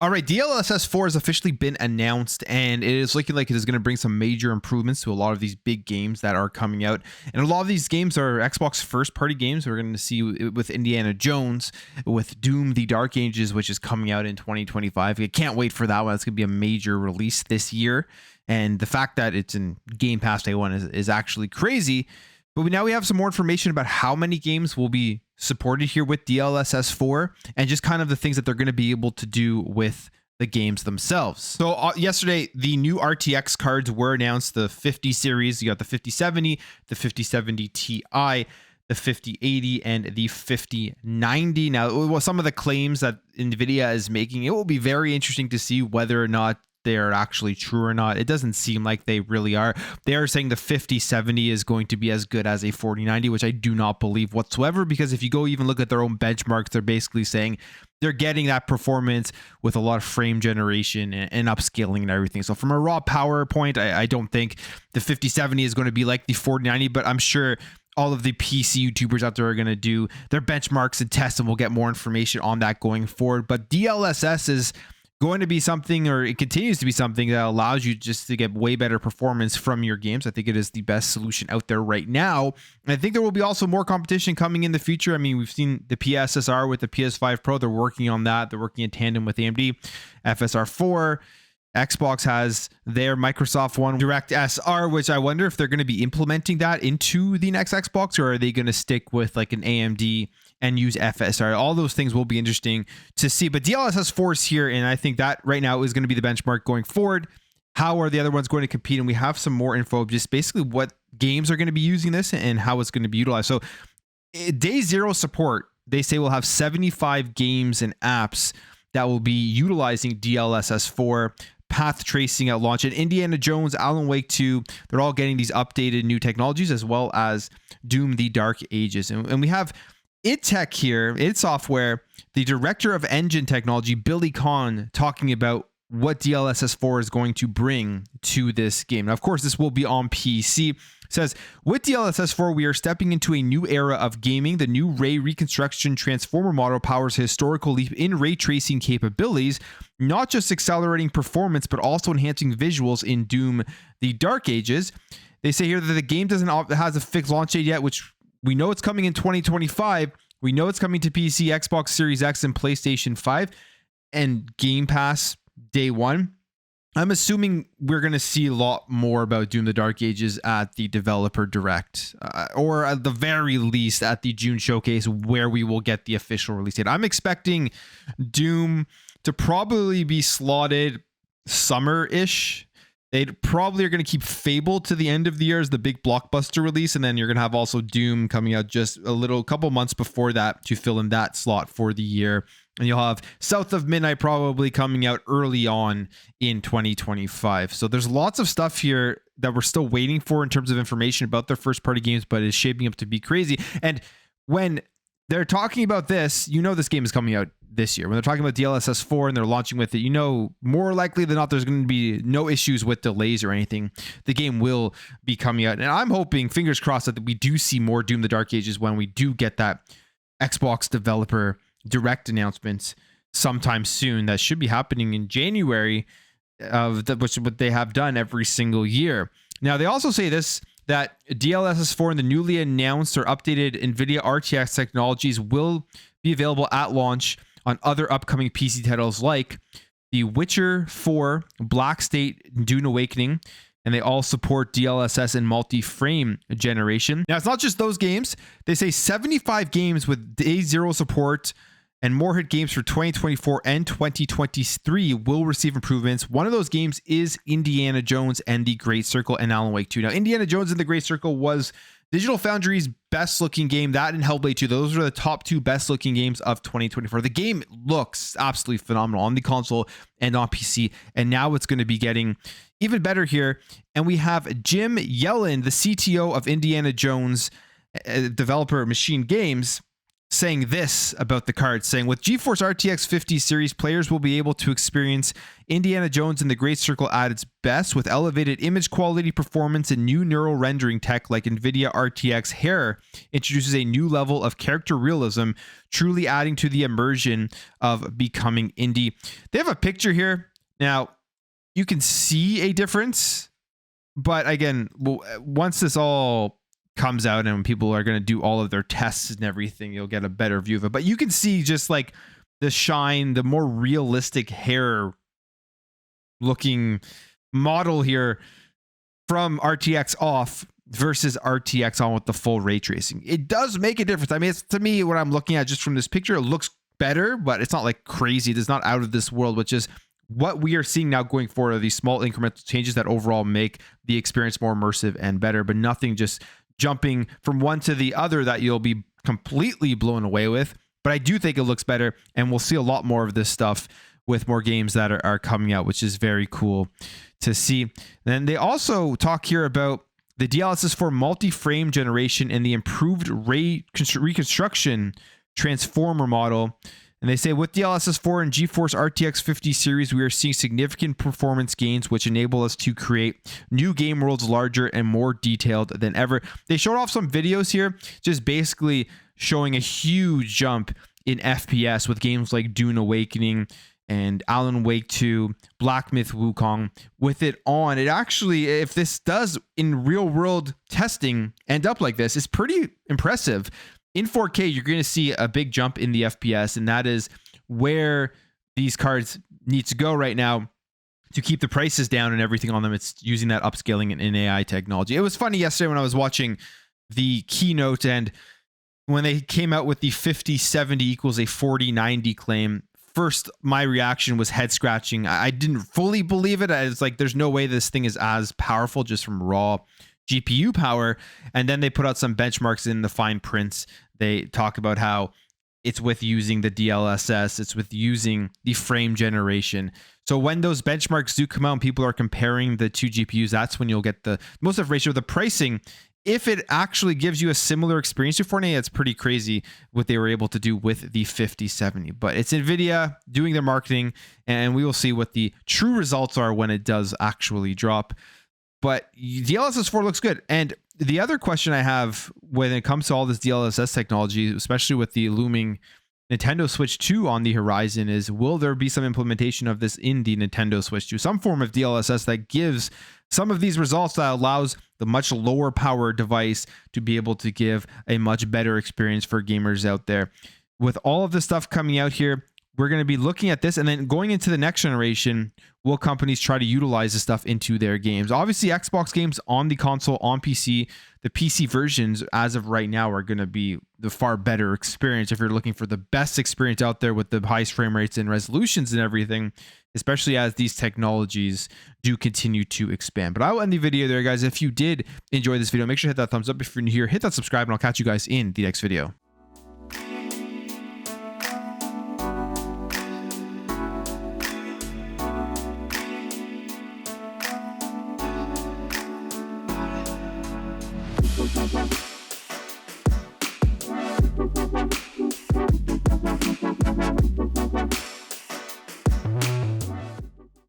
All right, DLSS 4 has officially been announced, and it is looking like it is going to bring some major improvements to a lot of these big games that are coming out. And a lot of these games are Xbox first-party games. We're going to see with Indiana Jones, with Doom: The Dark Ages, which is coming out in 2025. I can't wait for that one. It's going to be a major release this year. And the fact that it's in Game Pass Day 1 is actually crazy. But now we have some more information about how many games will be supported here with DLSS 4 and just kind of the things that they're going to be able to do with the games themselves. So yesterday, the new RTX cards were announced, the 50 series. You got the 5070, the 5070 Ti, the 5080, and the 5090. Now, some of the claims that NVIDIA is making, it will be very interesting to see whether or not they're actually true or not. It doesn't seem like they really are. They are saying the 5070 is going to be as good as a 4090, which I do not believe whatsoever, because if you go even look at their own benchmarks, they're basically saying they're getting that performance with a lot of frame generation and upscaling and everything. So from a raw power point, I don't think the 5070 is going to be like the 4090, but I'm sure all of the PC YouTubers out there are going to do their benchmarks and tests, and we'll get more information on that going forward. But DLSS is going to be something, or it continues to be something, that allows you just to get way better performance from your games. I think it is the best solution out there right now. And I think there will be also more competition coming in the future. I mean, we've seen the PSSR with the PS5 Pro. They're working on that. They're working in tandem with AMD. FSR4. Xbox has their Microsoft One Direct SR, which I wonder if they're going to be implementing that into the next Xbox, or are they going to stick with like an AMD and use FSR? All those things will be interesting to see. But DLSS 4 is here, and I think that right now is going to be the benchmark going forward. How are the other ones going to compete? And we have some more info, just basically what games are going to be using this and how it's going to be utilized. So day zero support, they say we'll have 75 games and apps that will be utilizing DLSS 4. Path tracing at launch, and Indiana Jones, Alan Wake 2, they're all getting these updated new technologies, as well as Doom: The Dark Ages. And we have id Tech here, id Software, the director of engine technology, Billy Kahn, talking about what DLSS 4 is going to bring to this game. Now, of course, this will be on PC. It says, with DLSS 4, we are stepping into a new era of gaming. The new ray reconstruction transformer model powers a historical leap in ray tracing capabilities, not just accelerating performance, but also enhancing visuals in Doom: The Dark Ages. They say here that the game has a fixed launch date yet, which we know it's coming in 2025. We know it's coming to PC, Xbox Series X, and PlayStation 5, and Game Pass day 1. I'm assuming we're going to see a lot more about Doom: The Dark Ages at the Developer Direct, or at the very least at the June showcase, where we will get the official release date. I'm expecting Doom to probably be slotted summer-ish. They probably are going to keep Fable to the end of the year as the big blockbuster release, and then you're going to have also Doom coming out just a couple months before that to fill in that slot for the year. And you'll have South of Midnight probably coming out early on in 2025. So there's lots of stuff here that we're still waiting for in terms of information about their first-party games, but it's shaping up to be crazy. And when they're talking about this, you know this game is coming out this year. When they're talking about DLSS 4 and they're launching with it, you know more likely than not there's going to be no issues with delays or anything. The game will be coming out. And I'm hoping, fingers crossed, that we do see more Doom: The Dark Ages when we do get that Xbox Developer Direct announcements sometime soon. That should be happening in January, which is what they have done every single year. Now, they also say this, that DLSS 4 and the newly announced or updated NVIDIA RTX technologies will be available at launch on other upcoming PC titles like The Witcher 4, Black State, Dune Awakening, and they all support DLSS and multi-frame generation. Now, it's not just those games. They say 75 games with day zero support and more hit games for 2024 and 2023 will receive improvements. One of those games is Indiana Jones and the Great Circle and Alan Wake 2. Now, Indiana Jones and the Great Circle was Digital Foundry's best looking game. That and Hellblade 2. Those are the top 2 best looking games of 2024. The game looks absolutely phenomenal on the console and on PC. And now it's going to be getting even better here. And we have Jim Yellen, the CTO of Indiana Jones developer Machine Games, saying this about the card, saying with GeForce RTX 50 series, players will be able to experience Indiana Jones in the Great Circle at its best with elevated image quality, performance, and new neural rendering tech like NVIDIA RTX Hair introduces a new level of character realism, truly adding to the immersion of becoming Indy. They have a picture here. Now, you can see a difference, but again, once this all comes out and when people are going to do all of their tests and everything, you'll get a better view of it. But you can see just like the shine, the more realistic hair looking model here from RTX off versus RTX on with the full ray tracing. It does make a difference. I mean, it's, to me, what I'm looking at just from this picture, it looks better, but it's not like crazy. It's not out of this world, which is what we are seeing now going forward are these small incremental changes that overall make the experience more immersive and better, but nothing just jumping from one to the other that you'll be completely blown away with. But I do think it looks better, and we'll see a lot more of this stuff with more games that are coming out, which is very cool to see. Then they also talk here about the DLSS 4 multi-frame generation and the improved reconstruction transformer model. And they say with DLSS 4 and GeForce RTX 50 series, we are seeing significant performance gains, which enable us to create new game worlds larger and more detailed than ever. They showed off some videos here, just basically showing a huge jump in FPS with games like Dune Awakening and Alan Wake 2, Black Myth Wukong. With it on, it actually, if this does in real world testing end up like this, it's pretty impressive. In 4K, you're going to see a big jump in the FPS, and that is where these cards need to go right now to keep the prices down and everything on them. It's using that upscaling and AI technology. It was funny yesterday when I was watching the keynote, and when they came out with the 5070 equals a 4090 claim, first my reaction was head scratching. I didn't fully believe it. I was like, there's no way this thing is as powerful just from raw GPU power. And then they put out some benchmarks in the fine prints. They talk about how it's with using the DLSS, it's with using the frame generation. So when those benchmarks do come out and people are comparing the two GPUs, that's when you'll get the most of ratio of the pricing. If it actually gives you a similar experience to 4K, it's pretty crazy what they were able to do with the 5070. But it's NVIDIA doing their marketing, and we will see what the true results are when it does actually drop. But DLSS 4 looks good. And the other question I have when it comes to all this DLSS technology, especially with the looming Nintendo Switch 2 on the horizon, is will there be some implementation of this in the Nintendo Switch 2? Some form of DLSS that gives some of these results that allows the much lower power device to be able to give a much better experience for gamers out there. With all of this stuff coming out here, we're going to be looking at this, and then going into the next generation, will companies try to utilize this stuff into their games? Obviously, Xbox games on the console, on PC, the PC versions as of right now are going to be the far better experience if you're looking for the best experience out there with the highest frame rates and resolutions and everything, especially as these technologies do continue to expand. But I will end the video there, guys. If you did enjoy this video, make sure to hit that thumbs up. If you're new here, hit that subscribe, and I'll catch you guys in the next video. We'll be right back.